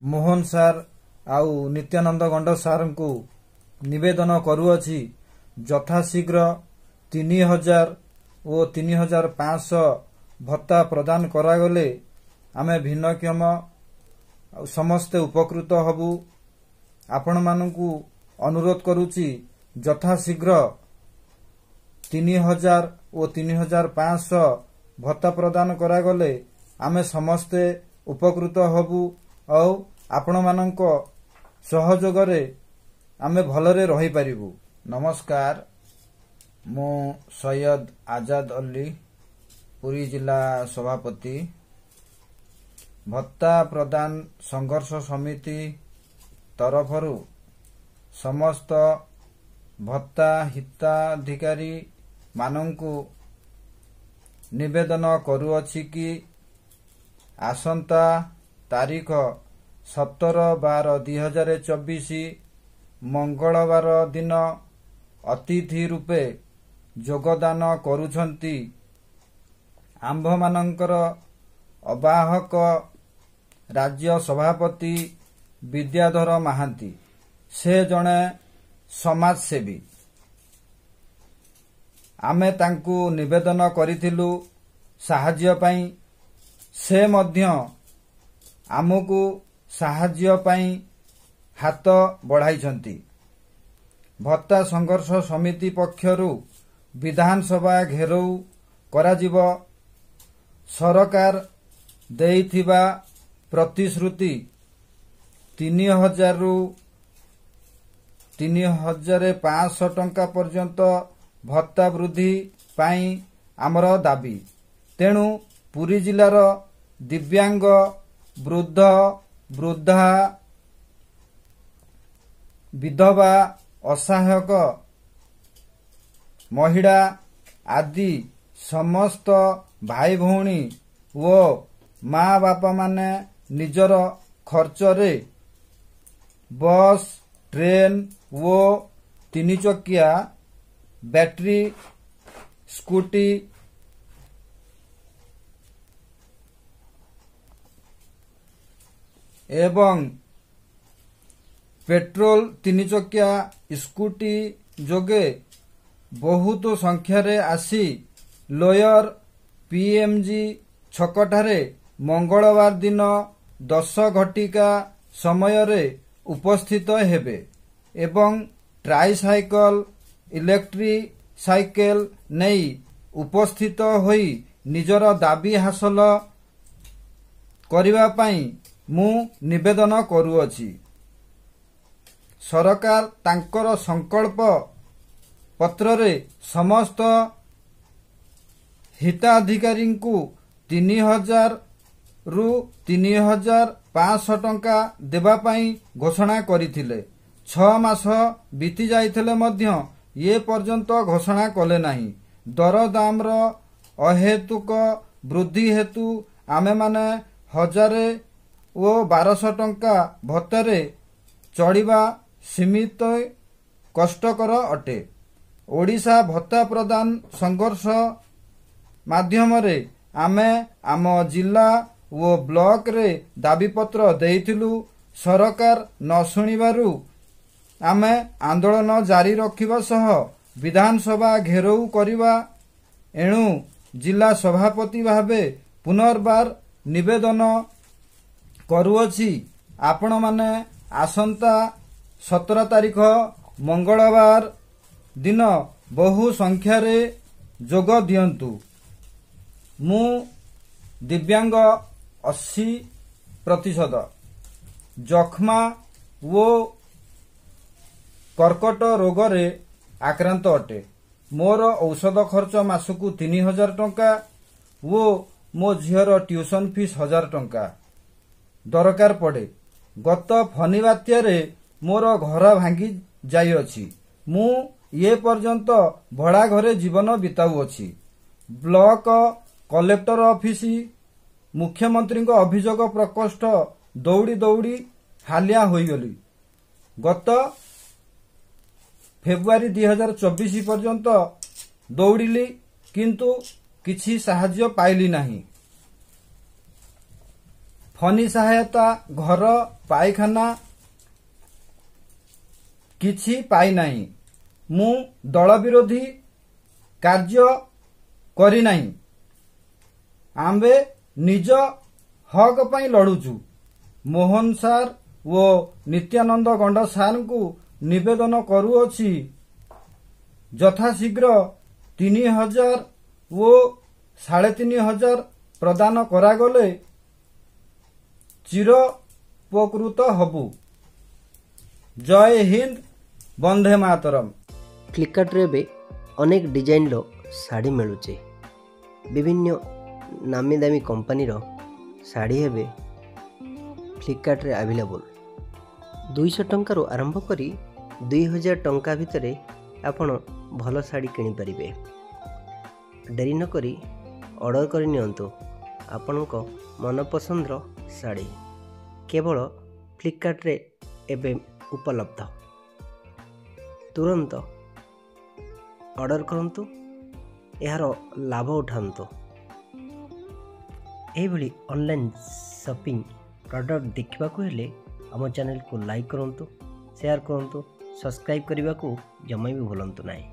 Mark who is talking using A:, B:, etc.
A: मोहन सार आउ नित्यानंद गंड सार को निवेदन करुअछि यथाशीघ्र 3000 और 3500 भत्ता प्रदान करागले आमे भिन्नक्षम समस्ते उपकृत हबु। आपण मानकु अनुरोध करुछि यथाशीघ्र 3000 और 3500 भत्ता प्रदान करागले आमे समस्ते उपकृत हबु और आपण मानक सहयोग रे आमे भलरे रही पारिबु। नमस्कार, मु सैयद आजाद अली पुरी जिला सभापति भत्ता प्रदान संघर्ष समिति तरफरु समस्त भत्ता हिताधिकारी मानंकु निवेदन करुअछि कि आसंता तारीख 17/12/2024 मंगलवार दिन अतिथि रूपे योगदान करुछंती आंभ मानंकर अबाहक राज्य सभापति विद्याधर महांती। से जणे समाजसेवी। आमे तांकु निवेदन करिथिलु साहाय्य पई। से मध्य आमको साहाय्य पई हाथ बढ़ाइछंती। भत्ता संघर्ष समिति पक्षरु विधानसभा घेराउ कराजिब। सरकार देइथिबा प्रतिश्रुति 3000 रु 3500 टंका पर्यंत भत्ता वृद्धि पाई आमर दाबी। तेणु पुरी जिलार दिव्यांग वृद्ध वृद्धा विधवा असहायक महिला आदि समस्त भाई भौणी वो माँ बापा माने निजर खर्चरे बस ट्रेन वो 3 चकिया बैटरी स्कूटी एवं पेट्रोल 3 चकिया स्कूटी जोगे बहुत संख्यारे आसी लोयर पीएमजी छकठारे मंगलवार दिन 10 घटिका समय रे उपस्थित हेबे एवं ट्राइसाइकल इलेक्ट्रिक साइकेल नहीं उपस्थित होई निजर दाबी हासिल करिवा पई मु निवेदन करुअछि। सरकार तांकर संकल्प पत्र रे समस्त हिताधिकारी को 3000 रु 3500 टंका देबा पई घोषणा करिथिले। 6 मास बीती जाइथिले मध्य ये पर्यंत घोषणा कले नाही। दरदाम रो अहेतुक वृद्धि हेतु आमे माने 1000 ओ 1200 टंका भत्तारे चढ़िबा सीमित कष्टकर अटे। ओडिशा भत्ता प्रदान संघर्ष माध्यम रे आमे आम जिला ओ ब्लॉक रे दाबीपत्र देइथिलु। सरकार न सुनिबारु आमे आंदोलन जारी रखिबा सह विधानसभा घेराउ करिबा। एणु जिला सभापति भावे पुनर्बार निवेदन करुअछि आपण माने आसंता 17 तारीख मंगलवार दिन बहु संख्या रे जोग दियंतु। मु दिव्यांग 80% जखमा वो कर्कट रोग रे आक्रांत अटे। मोर औषध खर्च मासकु 3000 टंका वो मो झियर ट्यूशन फीस 1000 टंका दरकार पड़े। गत फनी बात्या रे मोर घर भांगी जाई अछि। मु ये पर्यंत भड़ा घरे जीवन बिताउ अछि। ब्लॉक कलेक्टर ऑफिस मुख्यमंत्री को अभियोग प्रकोष्ठ दौड़ी दौड़ी हालिया होईगली। गत फेब्रुआरी 2024 पर्यंत दौड़िली किंतु किछि साहाय्य पाइली नाही। ଫନି ସହାୟତା, ଘର, ପାଇଖାନା କିଛି ପାଇନାହିଁ। ମୁଁ ଦଳ ବିରୋଧୀ କାର୍ଯ୍ୟ କରିନାହିଁ। ଆମ୍ଭେ ନିଜ ହକ୍ ପାଇଁ ଲଢୁଛୁ। ମୋହନ ସାର୍ ଓ ନିତ୍ୟାନନ୍ଦ ଗଣ୍ଡ ସାର୍ଙ୍କୁ ନିବେଦନ କରୁଅଛି, ଯଥାଶୀଘ୍ର 3000 ଓ 3500 ପ୍ରଦାନ କରାଗଲେ ଚିର ଉପକୃତ ହବୁ। ଜୟ ହିନ୍ଦ, ବନ୍ଦେ ମାତରମ୍।
B: ଫ୍ଲିପକାର୍ଟରେ ଏବେ ଅନେକ ଡିଜାଇନର ଶାଢ଼ୀ ମିଳୁଛି। ବିଭିନ୍ନ ନାମୀ ଦାମୀ କମ୍ପାନୀର ଶାଢ଼ୀ ଏବେ ଫ୍ଲିପକାର୍ଟରେ ଆଭେଲେବୁଲ୍। 200 ଟଙ୍କାରୁ ଆରମ୍ଭ କରି 2000 ଟଙ୍କା ଭିତରେ ଆପଣ ଭଲ ଶାଢ଼ୀ କିଣିପାରିବେ। ଡେରି ନକରି ଅର୍ଡ଼ର କରି ନିଅନ୍ତୁ ଆପଣଙ୍କ ମନପସନ୍ଦର ଶାଢ଼ୀ। କେବଳ ଫ୍ଲିପକାର୍ଟରେ ଏବେ ଉପଲବ୍ଧ। ତୁରନ୍ତ ଅର୍ଡ଼ର କରନ୍ତୁ, ଏହାର ଲାଭ ଉଠାନ୍ତୁ। ଏହିଭଳି ଅନଲାଇନ୍ ସପିଂ ପ୍ରଡ଼କ୍ଟ ଦେଖିବାକୁ ହେଲେ ଆମ ଚ୍ୟାନେଲକୁ ଲାଇକ୍ କରନ୍ତୁ, ସେୟାର କରନ୍ତୁ, ସବସ୍କ୍ରାଇବ୍ କରିବାକୁ ଜମା ବି ଭୁଲନ୍ତୁ ନାହିଁ।